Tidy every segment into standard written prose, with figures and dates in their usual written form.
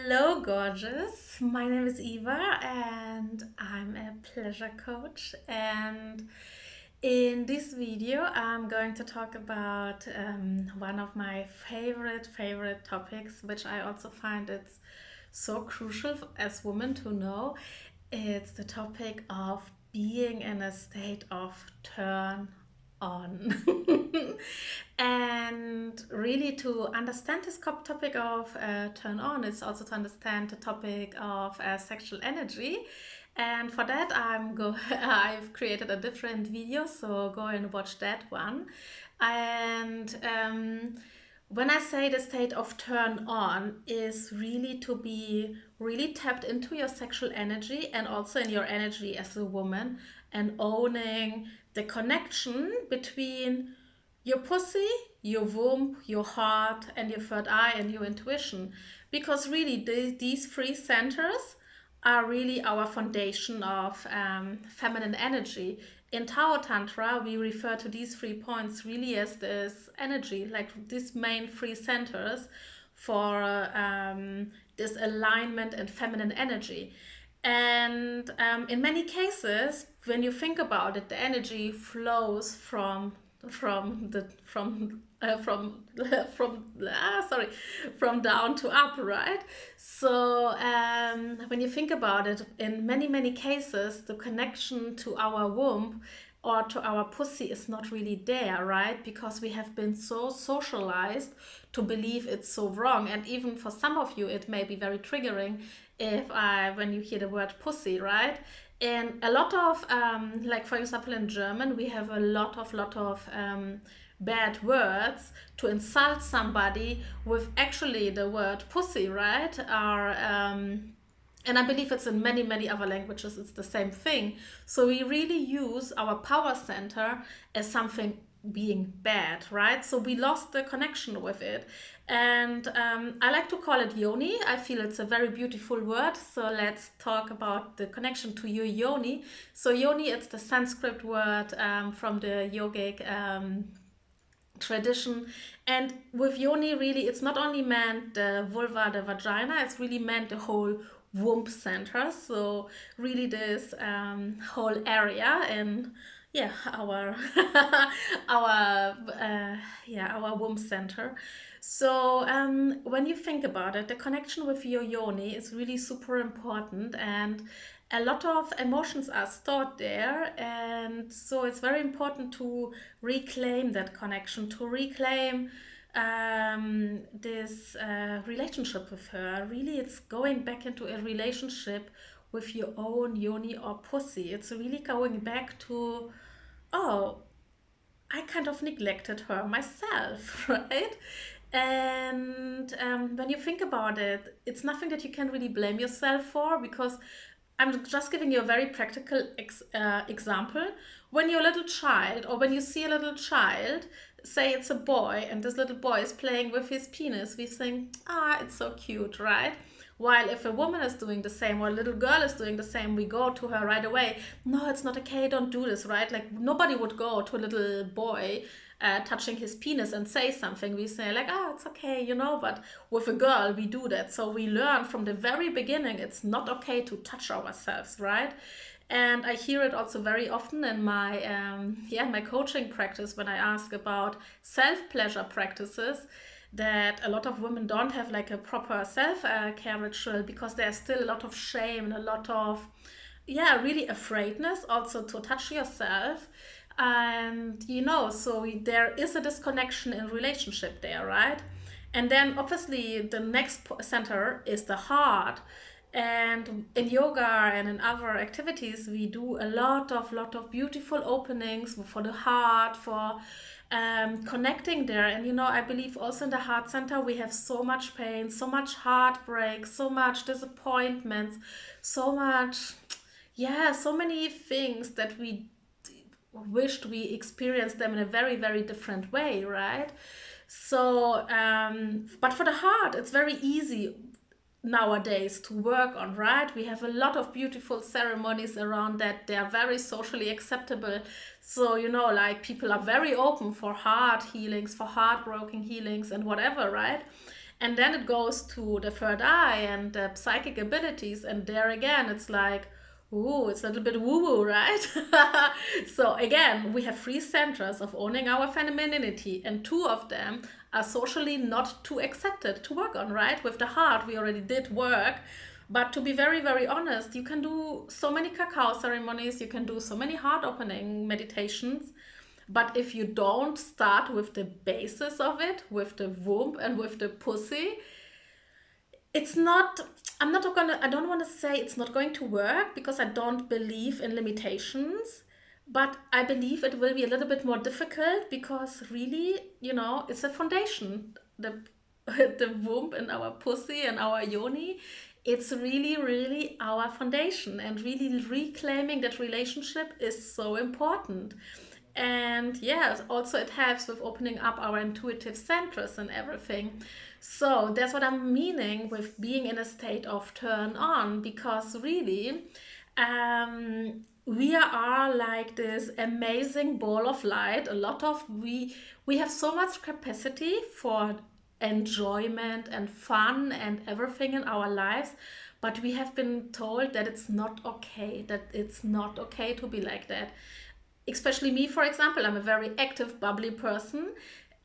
Hello, gorgeous. My name is Eva, and I'm a pleasure coach. And in this video, I'm going to talk about one of my favorite topics, which I also find it's so crucial as women to know. It's the topic of being in a state of turn on. And really, to understand this topic of turn on, is also to understand the topic of sexual energy. And for that, I've created a different video, so go and watch that one. And when I say the state of turn on is really to be really tapped into your sexual energy and also in your energy as a woman, and owning the connection between your pussy, your womb, your heart, and your third eye and your intuition. Because really, these three centers are really our foundation of feminine energy. In Tao Tantra, we refer to these 3 points really as this energy, like these main three centers for this alignment and feminine energy. And in many cases, when you think about it, the energy flows from down to up, right? So when you think about it, in many cases, the connection to our womb or to our pussy is not really there, right? Because we have been so socialized to believe it's so wrong. And even for some of you, it may be very triggering when you hear the word pussy, right? And a lot of, like for example, in German, we have a lot of bad words to insult somebody with actually the word pussy, right? And I believe it's in many other languages, it's the same thing. So we really use our power center as something being bad, right? So we lost the connection with it. And I like to call it yoni. I feel it's a very beautiful word. So let's talk about the connection to your yoni. So yoni, it's the Sanskrit word from the yogic tradition. And with yoni, really, it's not only meant the vulva, the vagina, it's really meant the whole womb center. So really this whole area in our our womb center. So when you think about it, the connection with your yoni is really super important, and a lot of emotions are stored there, and so it's very important to reclaim that connection, to reclaim this relationship with her. Really, it's going back into a relationship with your own yoni or pussy. It's really going back to, oh, I kind of neglected her myself, right? And when you think about it, it's nothing that you can really blame yourself for, because I'm just giving you a very practical example. When you're a little child, or when you see a little child, say it's a boy, and this little boy is playing with his penis, we think, ah, it's so cute, right? While if a woman is doing the same, or a little girl is doing the same, we go to her right away. No, it's not okay, don't do this, right? Like nobody would go to a little boy touching his penis and say something. We say like, oh, it's okay, you know, but with a girl, we do that. So we learn from the very beginning, it's not okay to touch ourselves, right? And I hear it also very often in my coaching practice, when I ask about self-pleasure practices, that a lot of women don't have like a proper self-care ritual, because there's still a lot of shame and a lot of really afraidness also to touch yourself. And so there is a disconnection in relationship there, right? And then obviously the next center is the heart. And in yoga and in other activities, we do a lot of beautiful openings for the heart, for connecting there. And I believe also in the heart center we have so much pain, so much heartbreak, so much disappointments, so much, so many things that we wished we experienced them in a very different way, right? So but for the heart, it's very easy nowadays to work on, right? We have a lot of beautiful ceremonies around that. They are very socially acceptable. So like people are very open for heart healings, for heartbroken healings and whatever, right? And then it goes to the third eye and the psychic abilities. And there again, it's like, ooh, it's a little bit woo-woo, right? So again, we have three centers of owning our femininity, and two of them are socially not too accepted to work on, right? With the heart, we already did work. But to be very, very honest, you can do so many cacao ceremonies, you can do so many heart opening meditations. But if you don't start with the basis of it, with the womb and with the pussy, it's not, I don't want to say it's not going to work, because I don't believe in limitations. But I believe it will be a little bit more difficult, because really, it's a foundation. The womb and our pussy and our yoni, it's really, really our foundation. And really reclaiming that relationship is so important. And yes, also it helps with opening up our intuitive centers and everything. So that's what I'm meaning with being in a state of turn on, because really, we are like this amazing ball of light. A lot of we have so much capacity for enjoyment and fun and everything in our lives, but we have been told that it's not okay, to be like that. Especially me, for example, I'm a very active, bubbly person.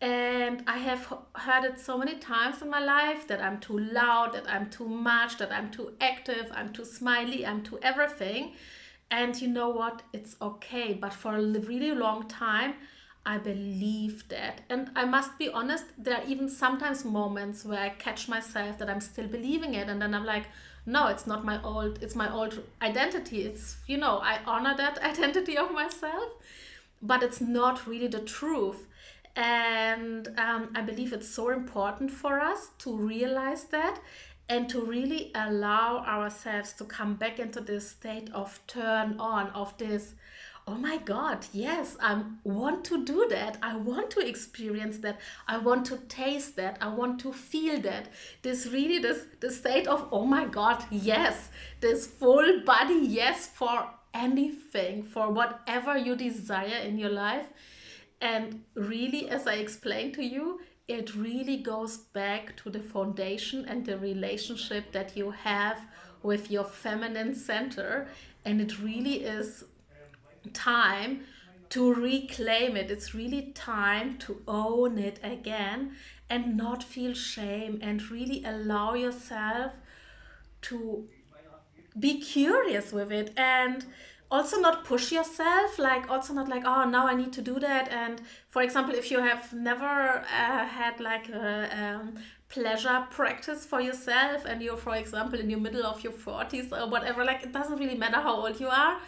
And I have heard it so many times in my life that I'm too loud, that I'm too much, that I'm too active, I'm too smiley, I'm too everything. And you know what? It's okay. But for a really long time, I believe that. And I must be honest, there are even sometimes moments where I catch myself that I'm still believing it. And then I'm like, no, it's my old identity. I honor that identity of myself, but it's not really the truth. And I believe it's so important for us to realize that, and to really allow ourselves to come back into this state of turn on, of this, oh my God, yes, I want to do that. I want to experience that. I want to taste that. I want to feel that. This state of, oh my God, yes, this full body yes for anything, for whatever you desire in your life. And really, as I explained to you, it really goes back to the foundation and the relationship that you have with your feminine center. And it really is time to reclaim it. It's really time to own it again and not feel shame, and really allow yourself to be curious with it, and also not push yourself, like also not like, oh, now I need to do that. And for example, if you have never had like a pleasure practice for yourself, and you're, for example, in your middle of your 40s or whatever, like it doesn't really matter how old you are,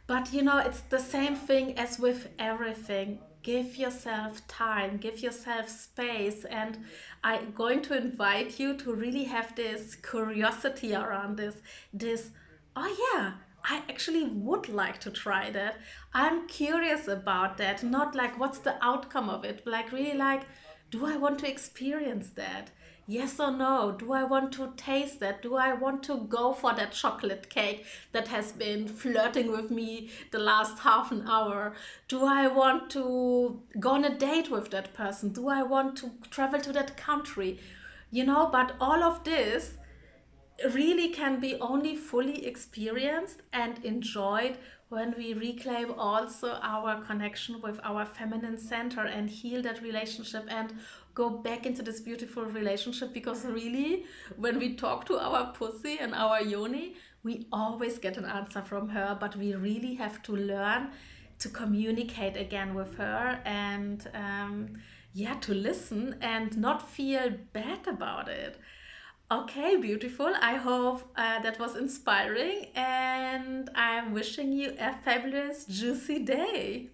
but it's the same thing as with everything. Give yourself time, give yourself space. And I'm going to invite you to really have this curiosity around this, oh yeah, I actually would like to try that. I'm curious about that. Not like what's the outcome of it, but like really like, do I want to experience that? Yes or no? Do I want to taste that? Do I want to go for that chocolate cake that has been flirting with me the last half an hour? Do I want to go on a date with that person? Do I want to travel to that country? But all of this really can be only fully experienced and enjoyed when we reclaim also our connection with our feminine center and heal that relationship and go back into this beautiful relationship. Because really, when we talk to our pussy and our yoni, we always get an answer from her, but we really have to learn to communicate again with her, and yeah, to listen and not feel bad about it. Okay, beautiful. I hope that was inspiring, and I'm wishing you a fabulous, juicy day.